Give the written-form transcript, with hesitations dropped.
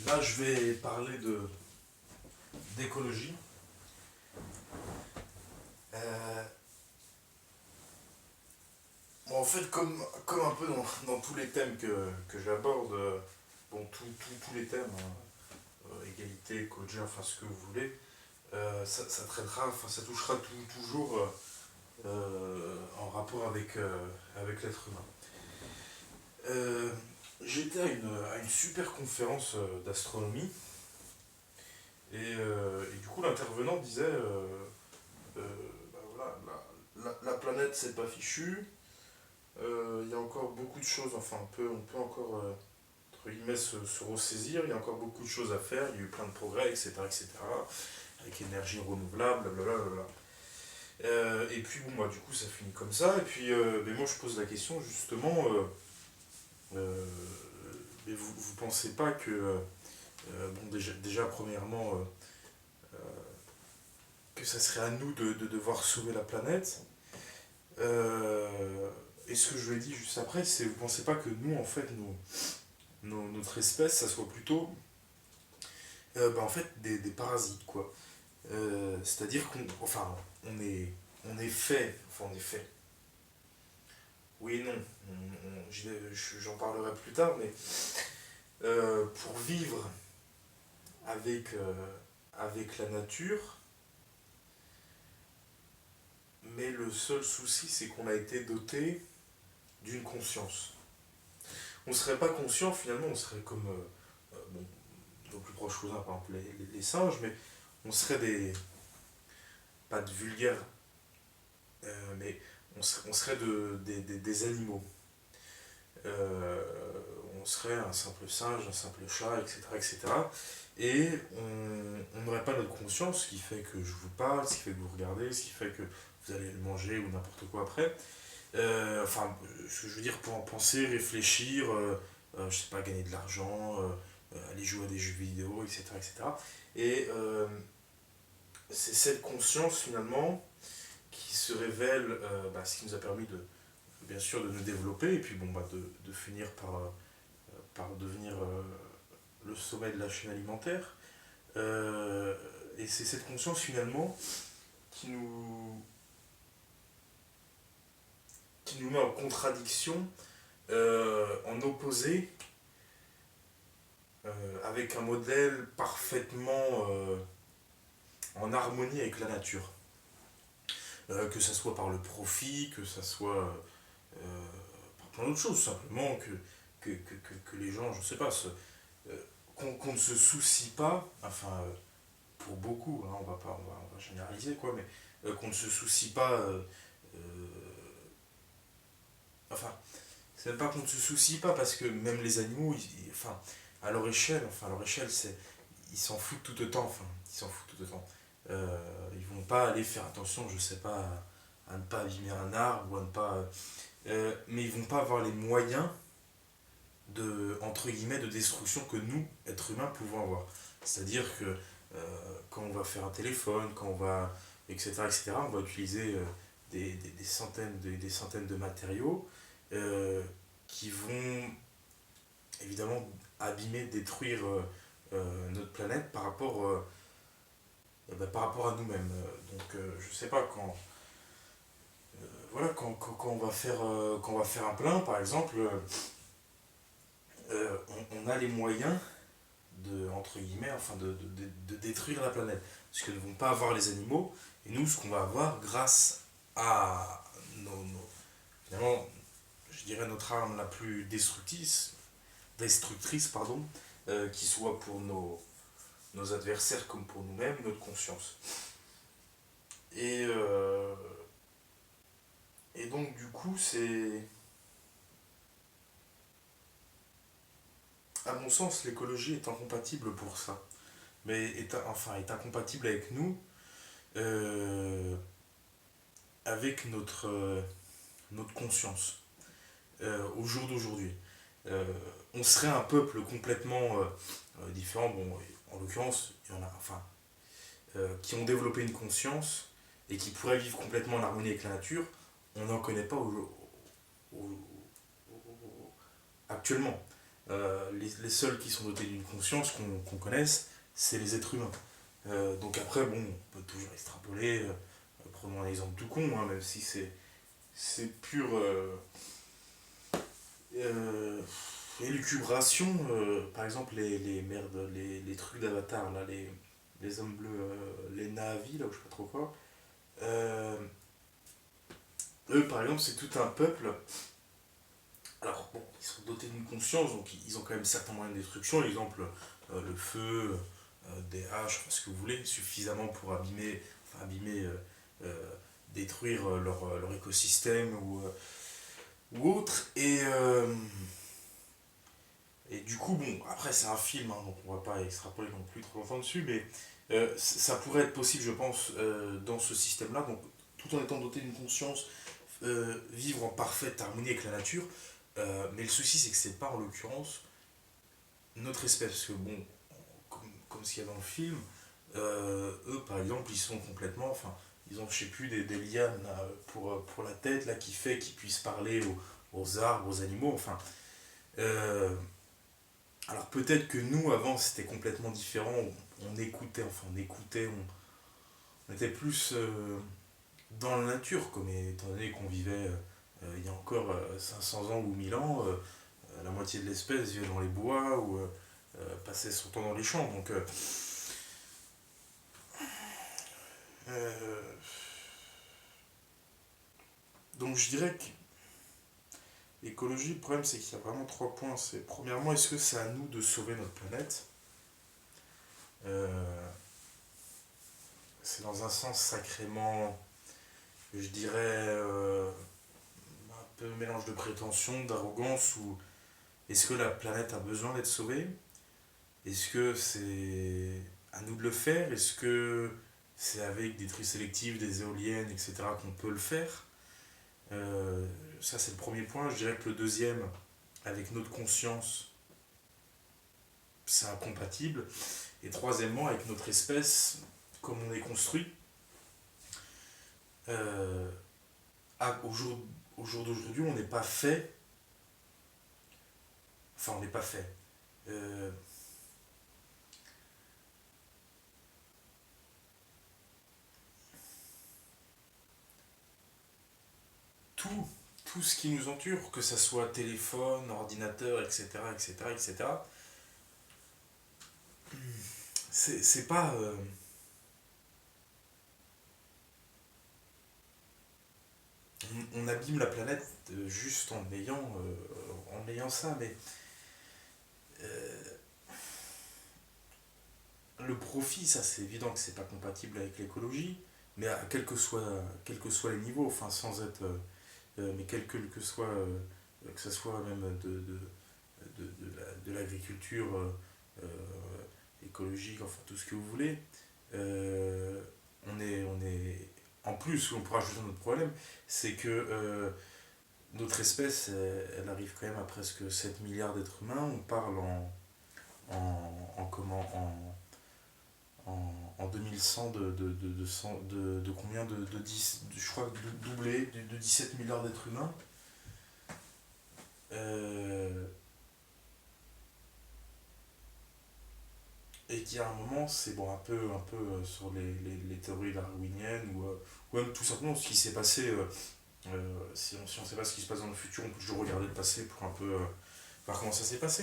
Là, je vais parler d'écologie. Euh, bon, en fait, comme un peu dans tous les thèmes que j'aborde, bon, tous les thèmes, hein, égalité, écologie, enfin ce que vous voulez, ça traitera, enfin ça touchera toujours en rapport avec l'être humain. J'étais à une super conférence d'astronomie et du coup l'intervenant disait euh, bah voilà, la planète c'est pas fichu, il y a encore beaucoup de choses, enfin on peut encore entre guillemets se ressaisir, il y a encore beaucoup de choses à faire, il y a eu plein de progrès, etc., avec énergie renouvelable, blablabla. Et puis bon, bah, du coup ça finit comme ça, et puis mais moi je pose la question justement, euh, mais vous pensez pas que, bon déjà premièrement, que ça serait à nous de devoir sauver la planète. Et ce que je lui ai dit juste après, c'est vous pensez pas que nous, en fait, notre espèce, ça soit plutôt bah, en fait, des parasites, quoi. C'est-à-dire qu'on enfin, on est fait, enfin on est fait. Oui et non, j'en parlerai plus tard, mais pour vivre avec, avec la nature, mais le seul souci, c'est qu'on a été doté d'une conscience. On ne serait pas conscient, finalement, on serait comme bon, nos plus proches cousins, par exemple les singes, mais on serait pas de vulgaires, mais on serait des animaux. Euh, on serait un simple singe, un simple chat, etc. etc. Et on n'aurait pas notre conscience, ce qui fait que je vous parle, ce qui fait que vous regardez, ce qui fait que vous allez le manger ou n'importe quoi après. Enfin, ce que je veux dire, pour en penser, réfléchir, je sais pas, gagner de l'argent, aller jouer à des jeux vidéo, etc. etc. Et c'est cette conscience finalement qui se révèle bah, ce qui nous a permis bien sûr de nous développer et puis bon, bah, de finir par devenir le sommet de la chaîne alimentaire. Euh, et c'est cette conscience finalement qui nous, qui nous met en contradiction, en opposé avec un modèle parfaitement en harmonie avec la nature. Que ça soit par le profit, que ça soit par plein d'autres choses, simplement que les gens, je sais pas, qu'on ne se soucie pas, enfin, pour beaucoup, hein, on va généraliser quoi, mais qu'on ne se soucie pas, euh, enfin, c'est même pas qu'on ne se soucie pas, parce que même les animaux, enfin, à leur échelle, ils s'en foutent tout autant, enfin, ils s'en foutent tout autant. Ils vont pas aller faire attention, je sais pas, à ne pas abîmer un arbre ou à ne pas. Mais ils vont pas avoir les moyens entre guillemets, de destruction que nous, êtres humains, pouvons avoir. C'est-à-dire que quand on va faire un téléphone, quand on va, etc., on va utiliser des centaines de matériaux qui vont évidemment abîmer, détruire notre planète par rapport à nous-mêmes. Donc je sais pas, voilà, quand quand on va faire un plein, par exemple, on a les moyens entre guillemets, enfin de détruire la planète. Ce que ne vont pas avoir les animaux, et nous, ce qu'on va avoir grâce à finalement, je dirais notre arme la plus destructrice, pardon, qui soit pour nos adversaires comme pour nous-mêmes, notre conscience. Et, euh, et donc, du coup, à mon sens, l'écologie est incompatible pour ça. Mais enfin, est incompatible avec nous, euh, avec notre conscience au jour d'aujourd'hui. Euh, on serait un peuple complètement différent, bon, en l'occurrence, il y en a, enfin, qui ont développé une conscience et qui pourraient vivre complètement en harmonie avec la nature, on n'en connaît pas au- actuellement. Les seuls qui sont dotés d'une conscience qu'on connaisse, c'est les êtres humains. Donc après, bon, on peut toujours extrapoler. Prenons un exemple tout con, hein, même si c'est pure euh, élucubration. Par exemple, les merdes, les trucs d'Avatar, là, les hommes bleus, les Na'vi, là, ou je sais pas trop quoi. Euh, Eux, par exemple, c'est tout un peuple. Alors, bon, ils sont dotés d'une conscience, donc ils ont quand même certains moyens de destruction. Exemple, le feu, des haches, enfin, ce que vous voulez, suffisamment pour abîmer, euh, détruire leur écosystème ou autre. Et du coup, bon, après, c'est un film, hein, donc on va pas extrapoler non plus trop longtemps dessus, mais ça pourrait être possible, je pense, dans ce système-là, donc tout en étant doté d'une conscience, vivre en parfaite harmonie avec la nature. Mais le souci, c'est que c'est pas en l'occurrence notre espèce. Parce que, bon, comme ce qu'il y a dans le film, eux, par exemple, ils sont complètement. Enfin, ils ont, je sais plus, des lianes là, pour la tête, là, qui fait qu'ils puissent parler aux arbres, aux animaux. Enfin, euh, alors peut-être que nous, avant, c'était complètement différent. On était plus dans la nature, comme étant donné qu'on vivait il y a encore 500 ans ou 1000 ans. La moitié de l'espèce vivait dans les bois ou passait son temps dans les champs. Euh, donc je dirais que l'écologie, le problème c'est qu'il y a vraiment trois points. C'est premièrement, est-ce que c'est à nous de sauver notre planète? Euh, c'est dans un sens sacrément, je dirais, un peu mélange de prétention, d'arrogance, ou est-ce que la planète a besoin d'être sauvée? Est-ce que c'est à nous de le faire? Est-ce que c'est avec des tri sélectifs, des éoliennes, etc. qu'on peut le faire? Euh, Ça, c'est le premier point. Je dirais que le deuxième, avec notre conscience, c'est incompatible. Et troisièmement, avec notre espèce, comme on est construit, euh, au jour d'aujourd'hui, on n'est pas fait. Enfin, on n'est pas fait. Euh, tout, tout ce qui nous entoure, que ce soit téléphone, ordinateur, etc., etc., etc., c'est pas. On abîme la planète juste en ayant ça, mais euh, le profit, ça c'est évident que c'est pas compatible avec l'écologie, mais à quel que soit les niveaux, enfin sans être. Mais quel que soit. Que ce soit même de l'agriculture écologique, enfin tout ce que vous voulez, euh, on est. En plus, on pourra ajouter un autre problème, c'est que notre espèce, elle arrive quand même à presque 7 milliards d'êtres humains. On parle en 2100 de combien de 10, je crois doublé, de 17 milliards d'êtres humains. Euh, et qu'il y a un moment, c'est bon, un peu sur les théories darwiniennes ou même tout simplement ce qui s'est passé. Si on ne sait pas ce qui se passe dans le futur, on peut toujours regarder le passé pour un peu voir comment ça s'est passé.